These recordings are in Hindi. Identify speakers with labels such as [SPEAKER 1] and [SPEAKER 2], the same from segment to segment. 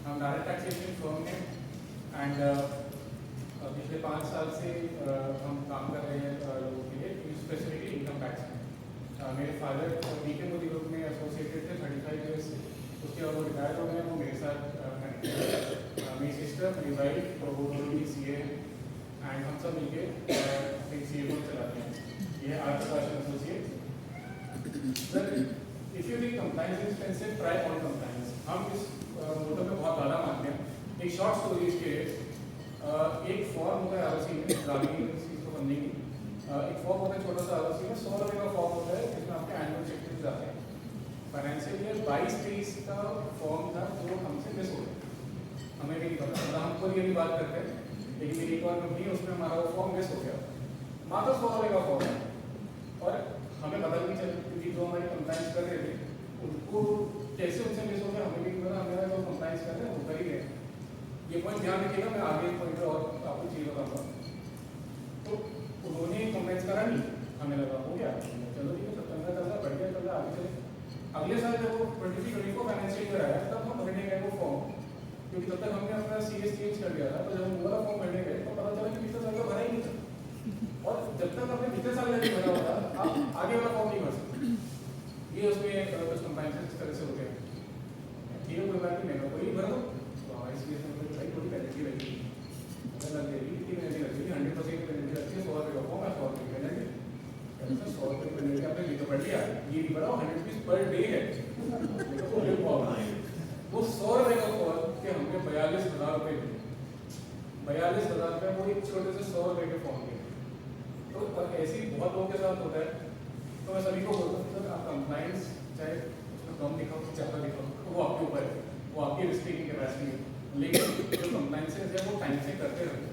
[SPEAKER 1] हम डायरेक्ट टैक्सेशन फर्म में एंड पिछले 5 साल से हम काम कर रहे हैं लोगों के लिए स्पेसिफिकली इनकम टैक्स में। मेरे फादर बीके मोदी ग्रुप में एसोसिएटेड थे 35 ईयर्स से, उसके बाद वो रिटायर हो गए। वो मेरे साथ कनेक्ट है, मेरी सिस्टर, मेरी वाइफ, तो वो दोनों भी सी ए एंड हम सब मिलके एक सी ए को चलाते हैं। ये R Prakash associate. Sir, if you think compliance is expensive, try on compliance. हम इस मोटो में बहुत ज़्यादा मानते हैं। एक शॉर्ट स्टोरी इसके एक फॉर्म होता है आरओसी में, ग्रामीण यूनिवर्सिटी को बनने की एक फॉर्म होता है, छोटा सा आरओसी में 100 रुपये का फॉर्म होता है, जिसमें आपके एनुअल चेकलिस्ट जाते हैं। फाइनेंशियल ईयर 22-23 का फॉर्म था जो हमसे मिस हो गया, हमें भी नहीं पता। मतलब हम खुद ये भी बात करते हैं, लेकिन मेरी एक और कंपनी उसमें हमारा वो फॉर्म मिस हो गया। मात्र 100 रुपये का फॉर्म है और हमें पता भी नहीं चला, क्योंकि जो हमारी कंप्लाइंस कर रहे थे उनको कैसे उनसे मिस हो गया हमें भी नहीं पता। हमारा जो कंप्लाइंस कर रहे हैं वो कर ही गए। ये पॉइंट ध्यान रखिएगा, मैं आगे पॉइंट और आपको चीज़ बताऊंगा। तो उन्होंने कंप्लाइंस करा नहीं, हमें लगा हो गया, चलो ठीक है, सब चल रहा बढ़िया चल रहा, आगे चले। अगले साल जब वो 23-24 फाइनेंशियल ईयर आया तब हम भरने गए वो फॉर्म, क्योंकि तब तक हमने अपना सीएस चेंज कर दिया था। तो जब हम पूरा फॉर्म भरने गए तो पता चला कि पिछले साल का भरा ही नहीं था। और जब तक आपने पिछले साल का भरा होता आप आगे वाला फॉर्म नहीं भर सकते। ये उसमें कुछ कंप्लाइंस इस तरह से होते हैं। ठीक है, कोई बात नहीं, मैं कोई भर दो तो इसलिए भाई थोड़ी पेनल्टी लगेगी, लग जाएगी, कितनी पेनल्टी लगेगी? 100% पेनल्टी लगती है। 100 रुपये का फॉर्म है, 100 रुपये पेनल्टी। 100 रुपये पेनल्टी आपने ये तो पढ़ लिया, ये नहीं पढ़ा 100 रुपीज़ पर डे है। वो 100 रुपये का फॉर्म के हमने 42,000 रुपये दिए। 42,000 रुपये वो एक छोटे से 100 रुपये के फॉर्म के। तो ऐसे ही बहुत लोगों के साथ होता है। तो मैं सभी को बोलता हूँ, सर आप कंप्लाइंस चाहे उसमें कम दिखाओ ज़्यादा दिखाओ, वो आपके ऊपर है, वो आपकी रिस्क टेकिंग कैपेसिटी है। लेकिन जो कंप्लाइंसेस है वो टाइम से करते रहते,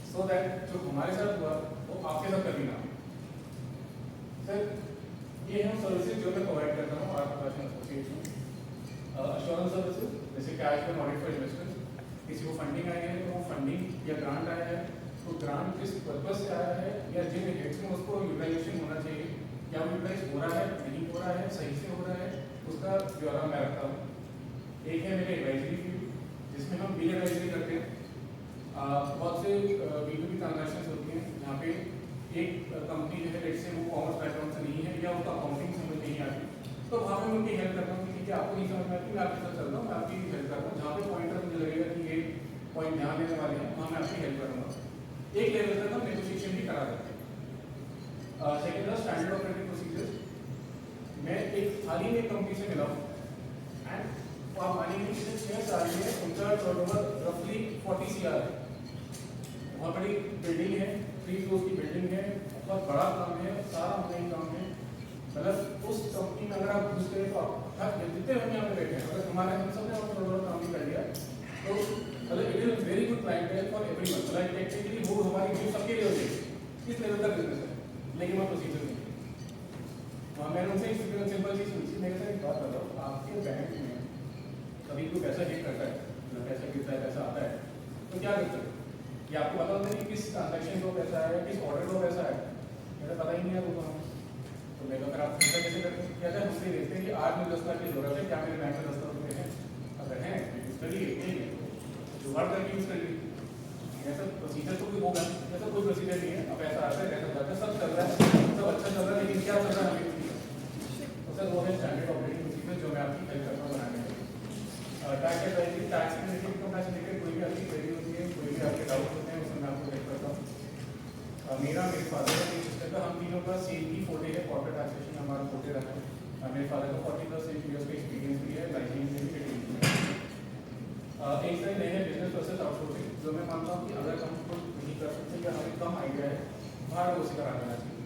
[SPEAKER 1] सो दैट जो हमारे साथ हुआ वो आपके साथ कभी ना। सर, ये हम सर्विसेज जो मैं प्रोवाइड करता हूँ R Prakash association, assurance services, जैसे cash flow audit for investment. किसी को फंडिंग आई है तो वो फंडिंग या ग्रांट आया है तो ग्रांट किस पर्पज से आया है या जिन हेड्स में उसको यूटिलाइजेशन होना चाहिए, क्या यूटिलाइज हो रहा है, नहीं हो रहा है, सही से हो रहा है, उसका ब्यौरा मैं रखता हूँ। एक है मेरे एडवाइजरी फील्ड, जिसमें हम बिल एडवाइजरी करते हैं। बहुत से B2B ट्रांजैक्शंस होती हैं जहाँ पे एक कंपनी जो है लेट से वो कॉमर्स बैकग्राउंड से नहीं है या उसका अकाउंटिंग समझ नहीं आती, तो वहाँ पे मैं उनकी हेल्प करता हूँ कि ठीक है आपको नहीं समझ में आती, मैं आपके साथ चलता हूँ, मैं आपकी हेल्प करता हूँ। जहाँ पे पॉइंटर मुझे लगेगा कि ये पॉइंट ध्यान देने वाले हैं वहाँ मैं आपकी हेल्प करूँगा। एक लेवल तक हम नेगोशिएशन भी करा सकते हैं। सेकेंड है स्टैंडर्ड ऑपरेटिंग प्रोसीजर्स। मैं एक हाल ही में एक कंपनी से मिला हूँ एंड आप मानेंगे पिछले 6 साल में उनका टर्नओवर रफली 40 CR है। बहुत बड़ी बिल्डिंग है, 3 फ्लोर्स की बिल्डिंग है, बहुत बड़ा काम है, सारा ऑनलाइन काम है। मतलब उस कंपनी में अगर आप घुस गए तो आप जितने हम यहाँ पे बैठे हैं, अगर हमारे हम सब ने थोड़ा काम भी कर लिया तो मतलब it is very good clientele for everyone. मतलब टेक्निकली वो हमारी जो सबके लिए होती है, इस लेवल का बिजनेस है, लेकिन वो प्रोसीजर नहीं है। मैंने उनसे सिंपल चीज़ पूछी, मेरे से एक बात बताओ, आपके बैंक में कभी कोई पैसा हिट करता है, पैसा गिरता है, पैसा आता है, तो क्या करते हैं? ये आपको पता होता है कि किस ट्रांजैक्शन को पैसा है, किस ऑर्डर को पैसा है? मुझे पता ही नहीं है वो। तो मैं अगर आप पैसा कैसे करते हैं? क्या क्या दूसरे देखते हैं कि आज मुझे 10 लाख की जरूरत है, क्या मेरे बैंक में 10 लाख रुपये हैं? अगर हैं यूज़ करिए, जुगाड़ करके यूज़ करिए। ऐसा प्रोसीजर तो कोई होगा, ऐसा कोई प्रोसीजर नहीं है। अब पैसा आता है, पैसा जाता है, सब चल रहा है, सब अच्छा चल रहा है, लेकिन क्या चल रहा है हमें नहीं पता। तो सर वो है स्टैंडर्ड ऑपरेटिंग प्रोसीजर जो मैं आपकी हेल्प करता हूँ बनाने में। टैक्स एडवाइजरी, टैक्स में इनकम टैक्स रिलेटेड कोई भी आपकी क्वेरी होती है, कोई भी आपके डाउट होते हैं, फादर का सिस्टम का हम तीनों का सेम ही 40 है, कॉर्पोरेट टैक्सेशन हमारा 40 रहा है। मेरे फादर का 40+ इयर्स का एक्सपीरियंस भी है, लाइसेंस में भी एक साइड नए बिजनेस प्रोसेस आउटसोर्सिंग, जो मैं मानता हूँ कि अगर हम खुद नहीं कर सकते या हमें कम आइडिया है, बाहर उसी करा देना चाहिए।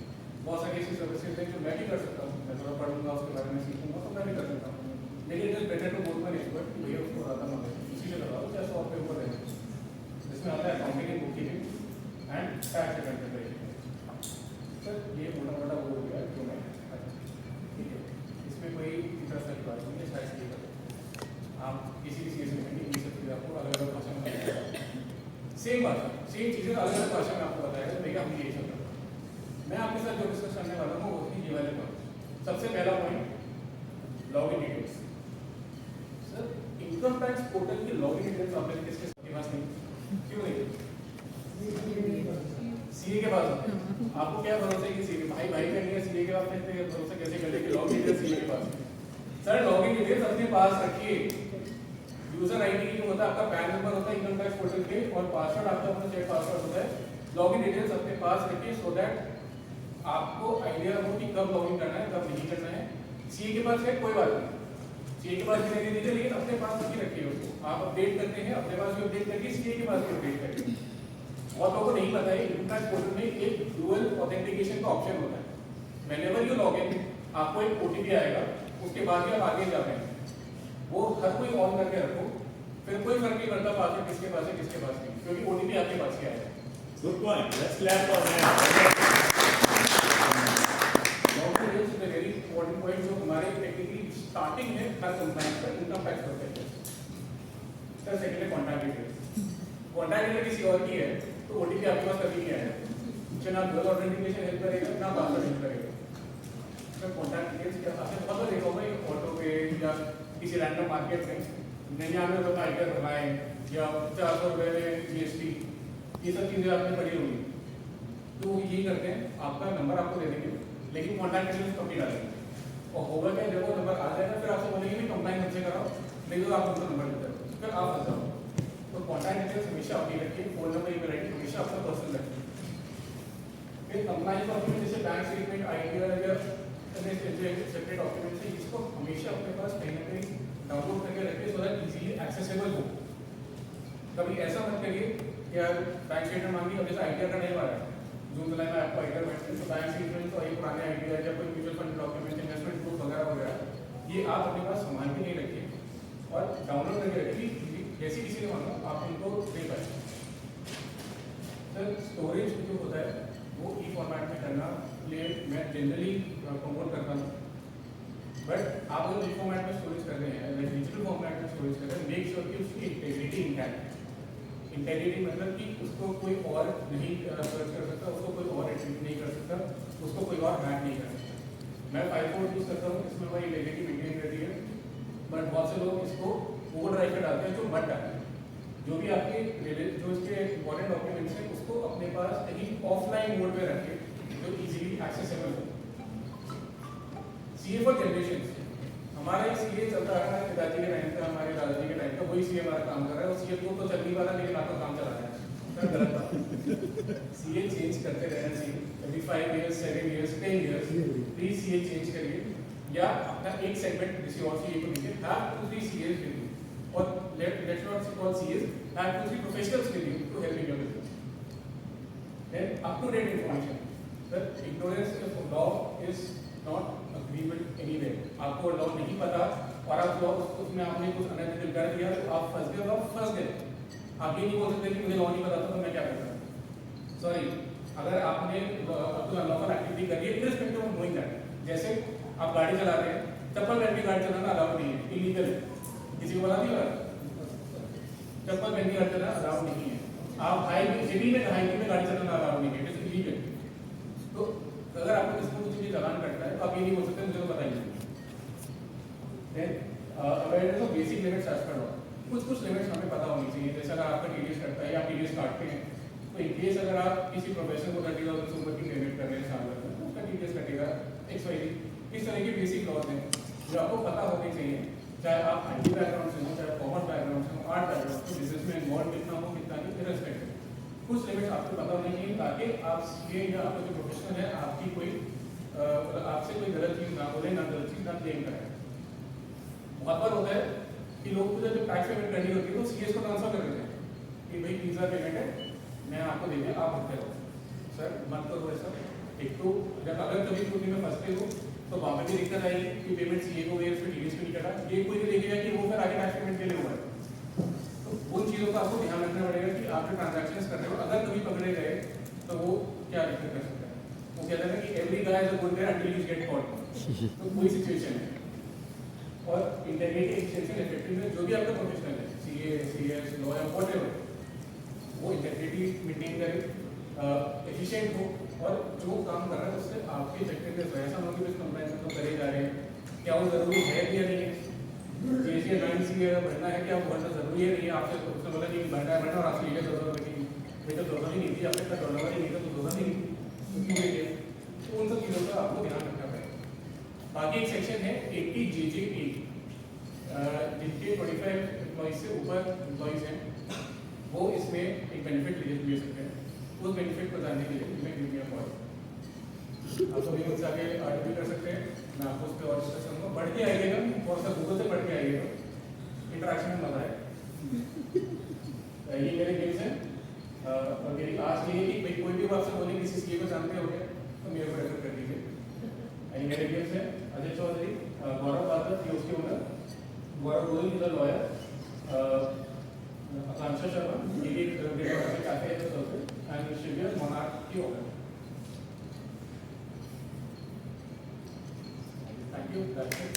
[SPEAKER 1] बहुत सारी ऐसी सर्विसेज हैं जो मैं भी कर सकता हूँ, मैं थोड़ा पढ़ूंगा उसके बारे में सीखूंगा तो मैं भी कर सकता हूँ, लेकिन it is better to both my expert कि भैया उसको ज़्यादा नॉलेज इसी से लगा दो, चाहे 100 रुपये ऊपर है, जिसमें आता है accounting and bookkeeping and tax return preparation. Sir ये मोटा मोटा वो हो गया जो मैं, ठीक है, इसमें कोई इंटरेस्ट की बात नहीं है, शायद ये आप किसी भी चीज़ में ये सब चीज़ें आपको अलग अलग भाषा में बताएगा, सेम बात सेम चीज़ें अलग अलग भाषा में आपको बताएगा, भैया हम ये चल रहा है। मैं आपके साथ जो डिस्कस करने वाला हूँ वो ये वाले पॉइंट। सबसे पहला point login details. Sir income tax portal की लॉगिन डिटेल्स आपके किसके पास नहीं, क्यों नहीं? सीए के पास। आपको क्या भरोसा है कि सीए भाई भाई का नहीं है, सीए के पास भरोसा कैसे कर ले कि लॉगिन डिटेल्स सीए के पास? सर लॉगिन डिटेल्स अपने पास रखिए। यूजर आईडी जो होता है आपका पैन नंबर होता है इनकम टैक्स पोर्टल के, और पासवर्ड आपका अपना चेक पासवर्ड होता है। लॉगिन डिटेल्स अपने पास रखिए सो दैट आपको आइडिया हो कि कब लॉगिन करना है कब नहीं करना है। सीए के पास है कोई बात नहीं, सीए के पास भी नहीं दीजिए, लेकिन अपने पास ही रखिए उसको। आप अपडेट करते हैं अपने पास भी अपडेट करिए, सीए के पास भी अपडेट करिए। बहुत लोगों को नहीं पता है इनकम टैक्स पोर्टल में एक डुअल ऑथेंटिकेशन का ऑप्शन होता है। व्हेनेवर यू लॉग इन आपको एक ओटीपी आएगा, उसके बाद ही आप आगे जाते हैं, वो हर कोई ऑन करके रखो, फिर कोई फर्क नहीं पड़ता पासवर्ड किसके पास है किसके पास नहीं, क्योंकि ओटीपी आपके पास ही आएगा।
[SPEAKER 2] Good point. Let's clap for that.
[SPEAKER 1] Login details is a very important point जो हमारे टेक्निकली स्टार्टिंग है हर कंप्लायंस का income tax perspective. Sir second है कॉन्टैक्ट डिटेल्स। कॉन्टैक्ट डिटेल किसी और की है तो ओटीपी आपके पास कभी नहीं आएगा, ना डबल ऑथेंटिकेशन हेल्प करेगा ना पासवर्ड हेल्प करेगा। सर कॉन्टैक्ट डिटेल्स क्या आपने बहुत बार देखा होगा ऑटो पे या किसी रैंडम मार्केट में 99 रुपये का आइडिया भरवाएं या 400 रुपये में जीएसटी, ये सब चीज़ें आपने पढ़ी होंगी। तो ये करते हैं आपका नंबर आपको दे देंगे, लेकिन कॉन्टैक्ट डिटेल्स कभी डालेंगे, और होगा क्या जब वो नंबर आ जाएगा फिर आपसे बोलेंगे भी कंप्लाइन हमसे कराओ, नहीं तो आप उनका नंबर देते हो, फिर आप फंस जाओ। तो कॉन्टैक्ट डिटेल्स हमेशा अपनी रखिए, फोन नंबर ईमेल आईडी हमेशा आपका पर्सनल रखिए। फिर कंप्लाइन डॉक्यूमेंट जैसे बैंक स्टेटमेंट आईडी या सेपरेट डॉक्यूमेंट है, इसको हमेशा अपने पास कहीं ना कहीं डाउनलोड करके रखिए सो दैट इजीली एक्सेसिबल हो। कभी ऐसा मत करिए कि यार बैंक स्टेटमेंट मांगी और जैसे आइडिया का नहीं आ रहा है, जून जुलाई में आपको आइडिया बैठते हैं तो बैंक स्टेटमेंट तो वही पुराने आइडिया या कोई mutual fund document investment proof वगैरह वगैरह ये आप अपने पास संभाल के नहीं रखिए और डाउनलोड करके रखिए, जैसे किसी ने मांगा आप उनको दे पाए। सर स्टोरेज जो होता है वो ई फॉर्मेट में करना लिए मैं जनरली प्रमोट करता हूँ, बट आप अगर ई फॉर्मेट में स्टोरेज कर रहे हैं या डिजिटल फॉर्मेट में स्टोरेज कर रहे हैं, मेक श्योर कि उसकी इंटेग्रिटी इंटैक्ट। इंटेग्रिटी मतलब कि उसको कोई और नहीं सर्च कर सकता, उसको कोई और एडिट नहीं कर सकता, उसको कोई और हैक नहीं कर सकता। मैं फाइल4 यूज़ करता हूँ, इसमें वही इंटेग्रिटी मेंटेन रहती है, बट बहुत से लोग इसको ओवरड्राइव पे डालते हैं जो मत डालें। जो भी आपके जो इसके इंपॉर्टेंट डॉक्यूमेंट्स हैं उसको अपने पास कहीं ऑफलाइन मोड पे रखें जो इजीली एक्सेसिबल हो। सीए फॉर जनरेशन, हमारा सीए चलता रहा है पिताजी के टाइम पे, हमारे दादाजी के टाइम पे, वही सीए हमारा काम कर रहा है, और सीए तो चल नहीं पा रहा लेकिन आपका काम चला रहा है। गलत बात। सीए चेंज करते रहना चाहिए, every 5 years 7 years 10 years please CA change करिए, या अपना एक सेगमेंट किसी और सीए को दीजिए। हैव 2-3 सीएस विद यू, और let's not call CAs, have 2-3 professionals with you to help in your business. Then up to date information. Sir, ignorance of law is not agreeable anywhere. आपको लॉ नहीं पता और आप लॉ उसमें आपने कुछ अनएथिकल कर दिया तो आप फंस गए, आप फंस गए। आप ये नहीं बोल सकते कि मुझे लॉ नहीं पता था तो मैं क्या करता। सॉरी, अगर आपने कुछ अनलॉफुल एक्टिविटी करी है इररिस्पेक्टिव ऑफ नोइंग दैट, जैसे आप गाड़ी चला रहे हैं, चप्पल पहन के गाड़ी चलाना अलाउड नहीं है, इलीगल है। किसी को बता दिया चप्पल पहन के गाड़ी चलाना अलाउड नहीं है। आप हाईवे सिटी में गाड़ी चलाना अलाउड नहीं है, इट इज इलीगल। तो अगर आपको किसी को कुछ चीज चलान करता है तो आप ये नहीं बोल सकते मुझे तो बताइए। Then awareness of basic limits as per law, कुछ लिमिट्स हमें पता होनी चाहिए। जैसे अगर आपका टीडीएस कटता है या टीडीएस काटते हैं तो इन केस अगर आप किसी प्रोफेशन को 30,000 से ऊपर की पेमेंट कर रहे हैं साल भर में तो उसका टीडीएस कटेगा XYZ। इस तरह की बेसिक लॉज हैं जो आपको पता होनी चाहिए, चाहे आप IT बैकग्राउंड से हो, चाहे कॉमर्स बैकग्राउंड से हो, आर्ट बैकग्राउंड से, बिजनेस में इन्वॉल्व कितना हो कितना नहीं, इररिस्पेक्टिव। कुछ लिमिट्स आपको पता होनी चाहिए ताकि आप सीए या आपका जो प्रोफेशनल है आपकी कोई आपसे कोई गलत चीज़ ना बोले, ना गलत चीज़ ना क्लेम कराए। बहुत बार होता है कि लोग को जब टैक्स पेमेंट करनी होती है तो सीएस को ट्रांसफर कर देते हैं कि भाई पिज्जा पेमेंट है, मैं आपको दे दिया, आप भरते रहो। सर मत करो ऐसा। एक तो अगर कभी छुट्टी में फंसते हो तो वहाँ पे भी दिक्कत आएगी कि पेमेंट सीए को गई, उसमें टीडीएस को नहीं कटा, ये कोई नहीं देखेगा कि वो फिर आगे टैक्स पेमेंट के लिए हुआ है। तो उन चीज़ों का आपको ध्यान रखना पड़ेगा कि आप जो ट्रांजैक्शंस कर रहे हो अगर कभी पकड़े गए तो वो क्या दिक्कत कर सकता है। वो कहते हैं ना कि every guy is a good guy until you get caught. तो कोई सिचुएशन है। और इंटेग्रिटी, एफिशिएंसी, इफेक्टिवनेस जो भी आपका प्रोफेशनल है, सीए, सीएस, लॉयर, व्हाटएवर, वो इंटेग्रिटी मेंटेन करे, एफिशिएंट हो और जो काम कर रहा है उससे आपके इफेक्टिवनेस हो। ऐसा ना कि बस कंप्लायंस तो करे जा रहे हैं, क्या वो जरूरी है या नहीं है। जैसे 9 अगर भरना है कि आप भरना जरूरी है नहीं है, आपसे उसने बोला कि भरना है भरना और आपसे ये 2,000 रुपये की बेटा 2,000 ही नहीं थी, आपने का टर्नओवर ही नहीं था तो 2,000 ही नहीं थी, तो क्यों नहीं है। तो उन सब चीज़ों का आपको ध्यान रखना पड़ेगा। बाकी एक सेक्शन है 80JJ8 जिनके 25 एम्प्लॉइज से ऊपर एम्प्लॉइज हैं वो इसमें एक बेनिफिट ले सकते हैं। उस बेनिफिट को जानने के लिए मैं गिव मी अ कॉल। आप सभी मुझसे आगे आर्टिकल कर सकते हैं, मैं आपको उस पर और डिस्कस करूँगा। पढ़ के आइएगा, थोड़ा सा गूगल से पढ़ के आइएगा, इंटरेक्शन में मजा है। ये मेरे गेम्स हैं और मेरी आज ये है कि भाई कोई भी आपसे बोले किसी सीए को जानते हो गए तो मेरे को रेफर कर दीजिए। ये मेरे गेम्स हैं अजय चौधरी, गौरव बादल पीओस के owner, Gaurav Goyal is a lawyer, Akanksha Sharma ये भी कैफे है एंड शिवियर मोनार्क की owner. Thank you. That's it.